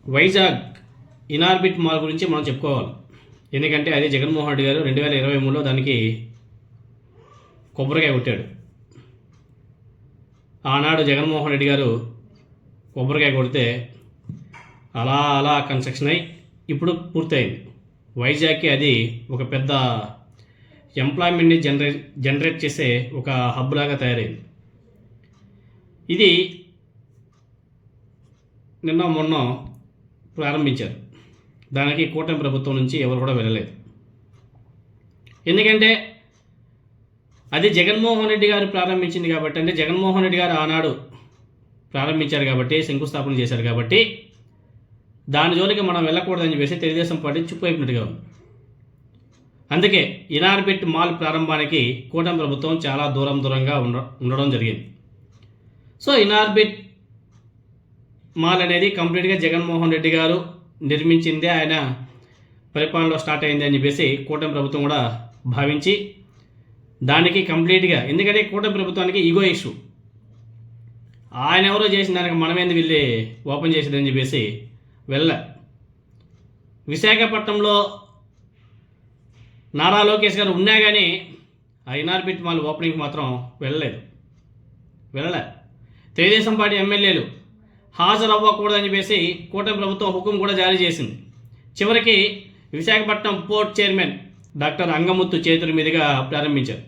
Vizag Inorbit mall గురించి మనం చెప్పుకోవాలి. ఎందుకంటే అది జగన్మోహన్ రెడ్డి గారు 2023లో దానికి కొబ్బరికాయ కొట్టాడు. ఆనాడు జగన్మోహన్ రెడ్డి గారు కొబ్బరికాయ కొడితే అలా అలా కన్స్ట్రక్షన్ అయ్యి ఇప్పుడు పూర్తయింది. వైజాగ్కి అది ఒక పెద్ద ఎంప్లాయ్మెంట్ని జనరేట్ చేసే ఒక హబ్ లాగా తయారైంది. ఇది నిన్న మొన్న ప్రారంభించారు. దానికి కూటమి ప్రభుత్వం నుంచి ఎవరు కూడా వెళ్ళలేదు. ఎందుకంటే అది జగన్మోహన్ రెడ్డి గారు ప్రారంభించింది కాబట్టి, అంటే జగన్మోహన్ రెడ్డి గారు ఆనాడు ప్రారంభించారు కాబట్టి, శంకుస్థాపన చేశారు కాబట్టి దాని జోలికి మనం వెళ్ళకూడదని చెప్పేసి తెలుగుదేశం పార్టీ చుప్పైపోయినట్టుగా ఉంది. అందుకే ఇనార్బిట్ మాల్ ప్రారంభానికి కూటమి ప్రభుత్వం చాలా దూరంగా ఉండడం జరిగింది. సో ఇనార్బిట్ మాల్ అనేది కంప్లీట్గా జగన్మోహన్ రెడ్డి గారు నిర్మించిందే, ఆయన పరిపాలనలో స్టార్ట్ అయింది అని చెప్పేసి కూటమి ప్రభుత్వం కూడా భావించి దానికి కంప్లీట్గా, ఎందుకంటే కూటమి ప్రభుత్వానికి ఈగో ఇష్యూ, ఆయన ఎవరో చేసిన దానికి మనమేంది వెళ్ళి ఓపెన్ చేసేదని చెప్పేసి విశాఖపట్నంలో నారా లోకేష్ గారు ఉన్నా కానీ ఆ ఇనార్బిట్ మాల్ ఓపెనింగ్ మాత్రం వెళ్ళలే. తెలుగుదేశం పార్టీ ఎమ్మెల్యేలు హాజరు అవ్వకూడదని చెప్పేసి కూటమి ప్రభుత్వం హుకుం కూడా జారీ చేసింది. చివరికి Visakhapatnam port chairman doctor Angamuthu చేతుల మీదుగా ప్రారంభించారు.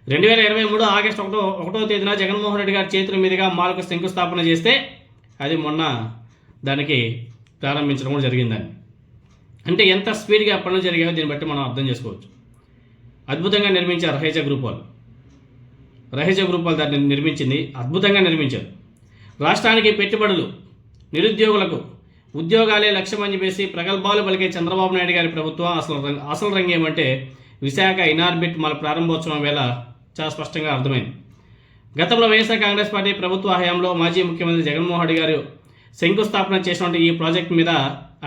2023 ఆగస్టు 1వ తేదీన జగన్మోహన్ రెడ్డి గారి చేతుల మీదుగా మాల్కు శంకుస్థాపన చేస్తే అది మొన్న దానికి ప్రారంభించడం కూడా జరిగిందని. అంటే ఎంత స్పీడ్గా పనులు జరిగాయో దీన్ని బట్టి మనం అర్థం చేసుకోవచ్చు. అద్భుతంగా నిర్మించారు రహేజ గ్రూప్ వాళ్ళు దాన్ని నిర్మించింది, అద్భుతంగా నిర్మించారు. రాష్ట్రానికి పెట్టుబడులు, నిరుద్యోగులకు ఉద్యోగాలే లక్ష్యం అని చెప్పేసి ప్రగల్భాలు పలికే చంద్రబాబు నాయుడు గారి ప్రభుత్వం అసలు రంగు ఏమంటే విశాఖ ఇనార్బిట్ మాల్ ప్రారంభోత్సవం వేళ చాలా స్పష్టంగా అర్థమైంది. గతంలో వైఎస్ఆర్ కాంగ్రెస్ పార్టీ ప్రభుత్వ హయాంలో మాజీ ముఖ్యమంత్రి జగన్మోహన్ రెడ్డి గారు శంకుస్థాపన చేసినటువంటి ఈ ప్రాజెక్టు మీద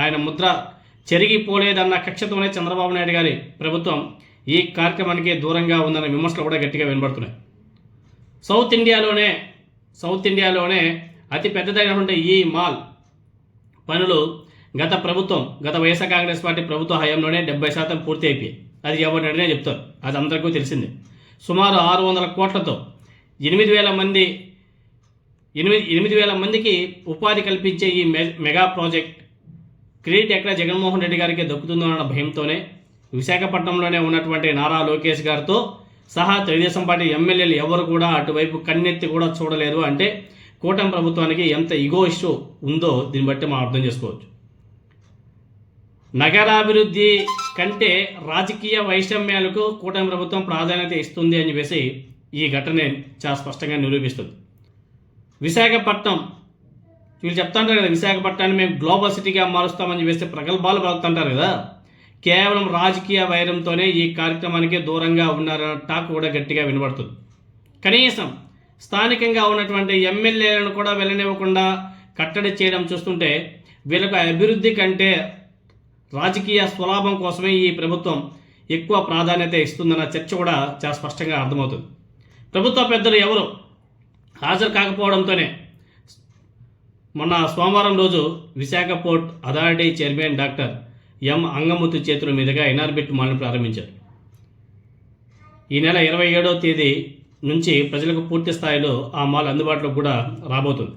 ఆయన ముద్ర చెరిగిపోలేదన్న కక్షతోనే చంద్రబాబు నాయుడు గారి ప్రభుత్వం ఈ కార్యక్రమానికి దూరంగా ఉందన్న విమర్శలు కూడా గట్టిగా వినబడుతున్నాయి. సౌత్ ఇండియాలోనే అతి పెద్దదైనటువంటి ఈ మాల్ పనులు గత వైఎస్ఆర్ కాంగ్రెస్ పార్టీ ప్రభుత్వ హయాంలోనే 70% పూర్తి అయిపోయి, అది ఎవరిని అడిగినా చెప్తారు, అది అందరికీ తెలిసిందే. సుమారు 600 కోట్లతో 8,000 మందికి ఉపాధి కల్పించే ఈ మెగా ప్రాజెక్ట్ క్రెడిట్ ఎక్కడ జగన్మోహన్ రెడ్డి గారికి దక్కుతుందో అన్న భయంతోనే విశాఖపట్నంలోనే ఉన్నటువంటి నారా లోకేష్ గారితో సహా తెలుగుదేశం పార్టీ ఎమ్మెల్యేలు ఎవరు కూడా అటువైపు కన్నెత్తి కూడా చూడలేరు. అంటే కూటమి ప్రభుత్వానికి ఎంత ఈగో ఇష్యూ ఉందో దీన్ని బట్టి మనం అర్థం చేసుకోవచ్చు. నగరాభివృద్ధి కంటే రాజకీయ వైషమ్యాలకు కూటమి ప్రభుత్వం ప్రాధాన్యత ఇస్తుంది అని చెప్పేసి ఈ ఘటన చాలా స్పష్టంగా నిరూపిస్తుంది. విశాఖపట్నం వీళ్ళు చెప్తుంటారు కదా, విశాఖపట్నాన్ని మేము గ్లోబల్ సిటీగా మారుస్తామని చెప్పేసి ప్రగల్భాలు పలుకుతుంటారు కదా, కేవలం రాజకీయ వైరంతోనే ఈ కార్యక్రమానికి దూరంగా ఉన్నారన్న టాక్ కూడా గట్టిగా వినబడుతుంది. కనీసం స్థానికంగా ఉన్నటువంటి ఎమ్మెల్యేలను కూడా వెళ్ళనివ్వకుండా కట్టడి చేయడం చూస్తుంటే వీళ్ళకు అభివృద్ధి కంటే రాజకీయ స్వలాభం కోసమే ఈ ప్రభుత్వం ఎక్కువ ప్రాధాన్యత ఇస్తుందన్న చర్చ కూడా చాలా స్పష్టంగా అర్థమవుతుంది. ప్రభుత్వ పెద్దలు ఎవరు హాజరు కాకపోవడంతోనే మొన్న సోమవారం రోజు Visakha port authority chairman doctor M Angamuthu చేతుల మీదుగా ఇనార్బిట్ మాల్ను ప్రారంభించారు. ఈ నెల 27వ తేదీ నుంచి ప్రజలకు పూర్తి స్థాయిలో ఆ మాల్ అందుబాటులోకి కూడా రాబోతుంది.